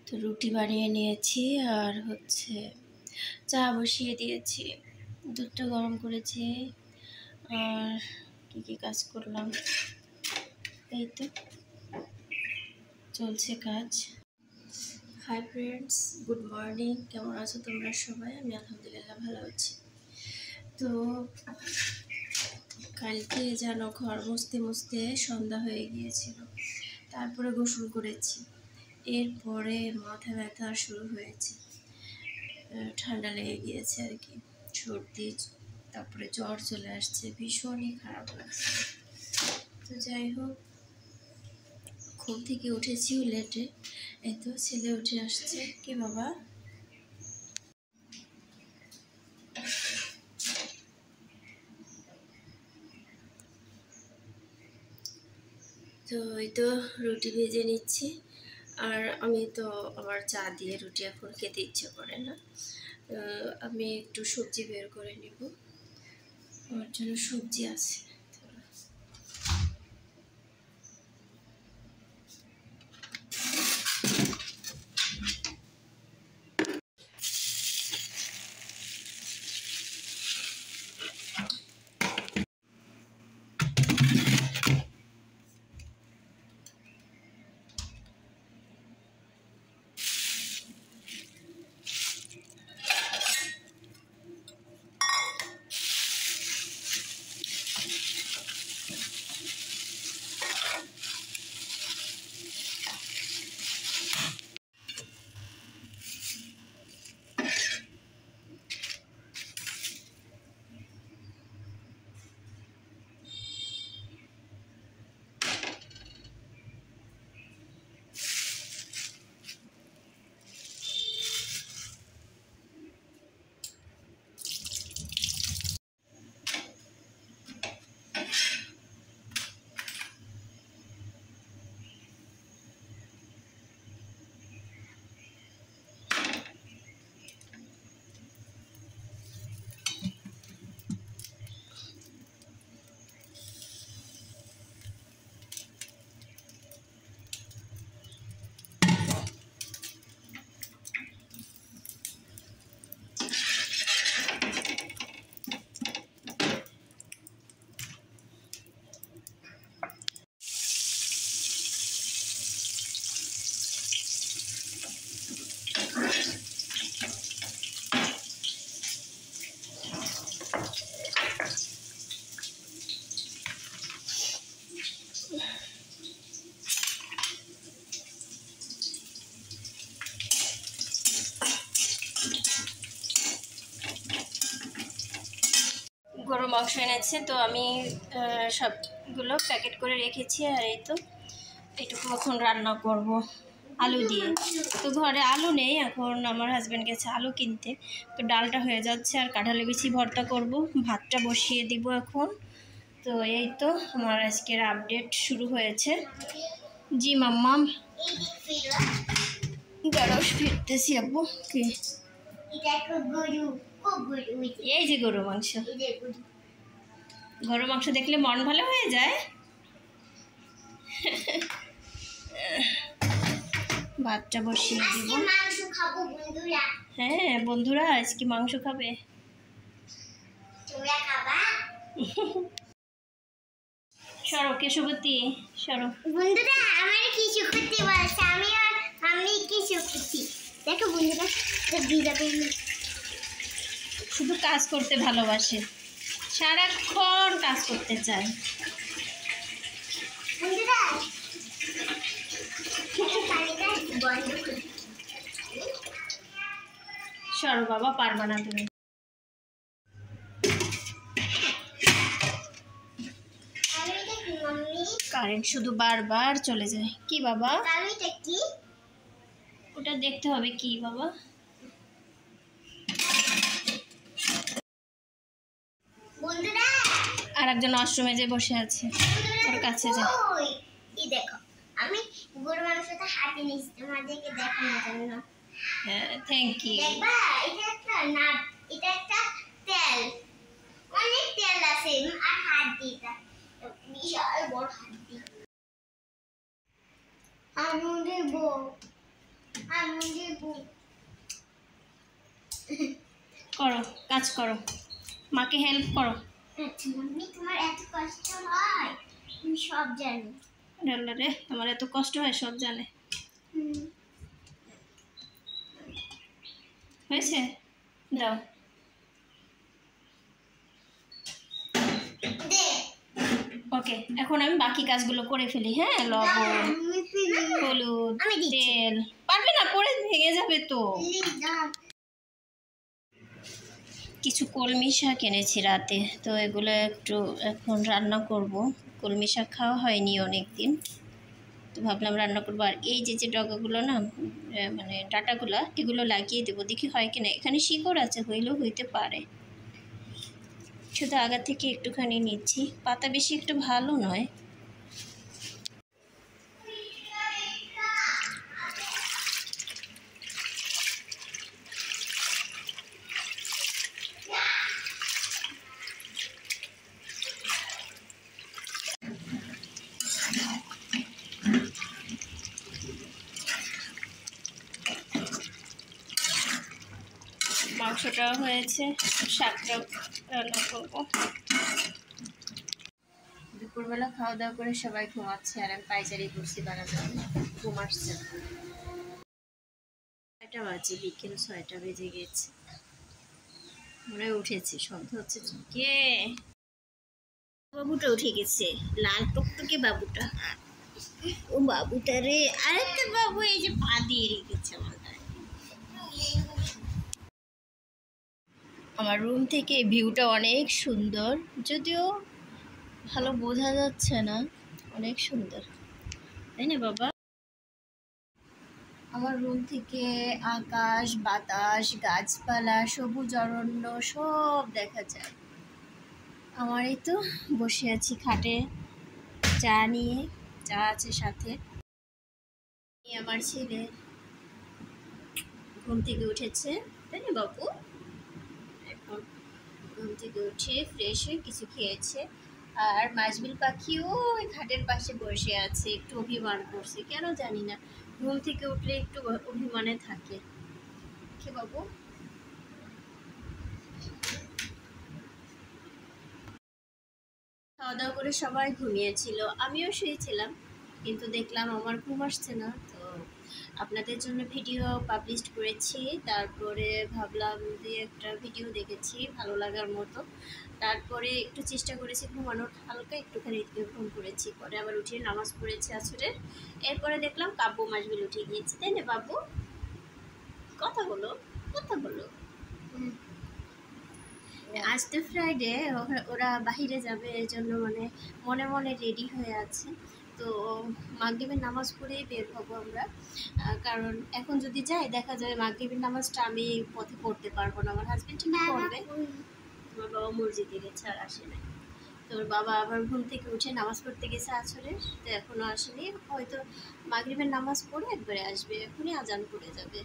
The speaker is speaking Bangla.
তো রুটি বানিয়ে নিয়েছি আর হচ্ছে চা বসিয়ে দিয়েছি, দুধটা গরম করেছি। আর কি কাজ করলাম, এই তো চলছে কাজ। Hi friends, good morning. কেমন আছো তোমরা সবাই? আমি আলহামদুলিল্লাহ ভালো আছি। তো কালকে যেন ঘর মুছতে মুছতে সন্ধ্যা হয়ে গিয়েছিল, তারপরে গোসল করেছি। এরপরে মাথা ব্যথা শুরু হয়েছে, ঠান্ডা লেগে গিয়েছে আর কি, সর্দি, তারপরে জ্বর চলে আসছে, ভীষণই খারাপ লাগছে। তো যাই হোক, ঘুম থেকে উঠেছিও লেটে। এই তো ছেলে উঠে আসছে। কি বাবা? তো এই তো রুটি ভেজে নিচ্ছি। আর আমি তো আমার চা দিয়ে রুটি এখন খেতে ইচ্ছে করে না। আমি একটু সবজি বের করে নিব, আমার জন্য সবজি আছে। গরু মাংস এনেছে, তো আমি সবগুলো প্যাকেট করে রেখেছি। আর এই তো এইটুকু এখন রান্না করব আলু দিয়ে। তো ঘরে আলু নেই এখন, আমার হাজব্যান্ড গেছে আলু কিনতে। তো ডালটা হয়ে যাচ্ছে আর কাঁঠালি বিচি ভর্তা করব, ভাতটা বসিয়ে দিব এখন। তো এই তো আমার আজকের আপডেট শুরু হয়েছে। জি মাম্মাম, গারস ফিরতেছি আপু। কি এই যে গরু মাংস, গরু মাংস দেখলে মন ভালো হয়ে যায়। ভাতটা বসিয়ে দিব। হ্যাঁ বন্ধুরা, আজকে মাংস খাবে। সরো কেশবতী, সরো। বন্ধুরা আমার কিছু করতে বলছে, আমি কিছু করছি। দেখো বন্ধুরা, শুধু কাজ করতে ভালোবাসে, সারাক্ষণ কাজ করতে চায়। বন্ধুরা বন্ধ করি। সরো বাবা, পারবা না তুমি। কারেন্ট শুধু বারবার চলে যায়। কি বাবা? কি ওটা দেখতে হবে। কি বাবা? বন্ধুরা আর একজন ওয়াশরুমে যে বসে আছে, ওর কাছে যা। এই দেখো, আমি গরু মাংসটা হাতে নিয়েছি তোমাদেরকে দেখানোর জন্য। হ্যাঁ, থ্যাংক ইউ। দেখবা, এটা একটা নাট, এটা একটা তেল, অনেক তেল আছে। আর হাড্ডিটা বিশাল বড় হাড্ডি। আনু দেব করো, কাজ করো, মাকে হেল্প করো। আচ্ছা মাম্মি, তোমার এত কষ্ট হয় আমি সব জানি। আল্লাহ রে, তোমার এত কষ্ট হয় সব জানে। হয়েছে, দাও। ওকে, এখন আমি বাকি কাজগুলো করে ফেলি। হ্যাঁ, লবণ, হলুদ, তেল। পারবে না, পরে ভেঙে যাবে তো। কিছু কলমি শাক এনেছি রাতে, তো এগুলো একটু এখন রান্না করব। কলমি শাক খাওয়া হয়নি অনেক দিন, তো ভাবলাম রান্না করবো। আর এই যে যে ডগাগুলো না, মানে ডাটাগুলো, এগুলো লাগিয়ে দেবো, দেখি হয় কিনা। এখানে শিকড় আছে, হইলেও হইতে পারে। শুধু আগা থেকে একটুখানি নিচ্ছি, পাতা বেশি একটু ভালো নয়। মাংসটাও হয়েছে, শাকটাও রান্না করবো। দুপুরবেলা খাওয়া দাওয়া করে সবাই ঘুমাচ্ছে, আর আমি পাইচারি করছি বারান্দা। ঘুম আসছে, 6টা বাজে, বিকেল 6টা বেজে গেছে। মনে হয় উঠেছি, সন্ধ্যা হচ্ছে। কে বাবুটা উঠে গেছে, লাল টকটকে বাবুটা। ও বাবুটা রে, আরেকটা বাবু এই যে পা দিয়ে রেখেছে মাথায়। আমার রুম থেকে ভিউটা অনেক সুন্দর, যদিও ভালো বোঝা যাচ্ছে না। অনেক সুন্দর, তাই না বাবা? আমার রুম থেকে আকাশ, বাতাস, গাছপালা, সবুজ অরণ্য সব দেখা যায়। আমার এই তো বসে আছি খাটে, চা নিয়ে। চা আছে সাথে। আমার ছেলে ঘুম থেকে উঠেছে, তাই না বাবু? এখন ঘুম থেকে উঠে ফ্রেশ হয়ে কিছু খেয়েছে। আর মাছবিল পাখিও ওই খাটের পাশে বসে আছে, একটু অভিমান করছে, কেন জানি না। ঘুম থেকে উঠলে একটু অভিমানে থাকে। কি বাবু? খাওয়া দাওয়া করে সবাই ঘুমিয়েছিল, আমিও শুয়েছিলাম, কিন্তু দেখলাম আমার ঘুম আসছে না, তো আপনাদের জন্য ভিডিও পাবলিশ করেছি। তারপরে ভাবলাম যে একটা ভিডিও দেখেছি ভালো লাগার মতো, তারপরে একটু চেষ্টা করেছি ঘুমানোর, হালকা একটুখানি ঘুম করেছি। পরে আবার উঠিয়ে নামাজ পড়েছি আসরের। এরপরে দেখলাম কাব্য মাসবিল উঠে গিয়েছে, তাই না বাবু? কথা বলো, কথা বলো। আজ তো ফ্রাইডে, ওরা বাহিরে যাবে, এর জন্য মানে মনে মনে রেডি হয়ে আছে। তো মাগরিবের নামাজ পড়েই বের হবো আমরা, কারণ এখন যদি যাই দেখা যাবে মাগরিবের নামাজটা আমি পথে পড়তে পারবো না, আমার হাজবেন্ড ঠিক পড়বে। আমার বাবা মসজিদে গেছে আর আসে নাই। তোর বাবা আবার ঘুম থেকে উঠে নামাজ পড়তে গেছে আসরের, তো এখনও আসেনি। হয়তো মাগরিবের নামাজ পড়ে একবারে আসবে, এখনই আজান পড়ে যাবে।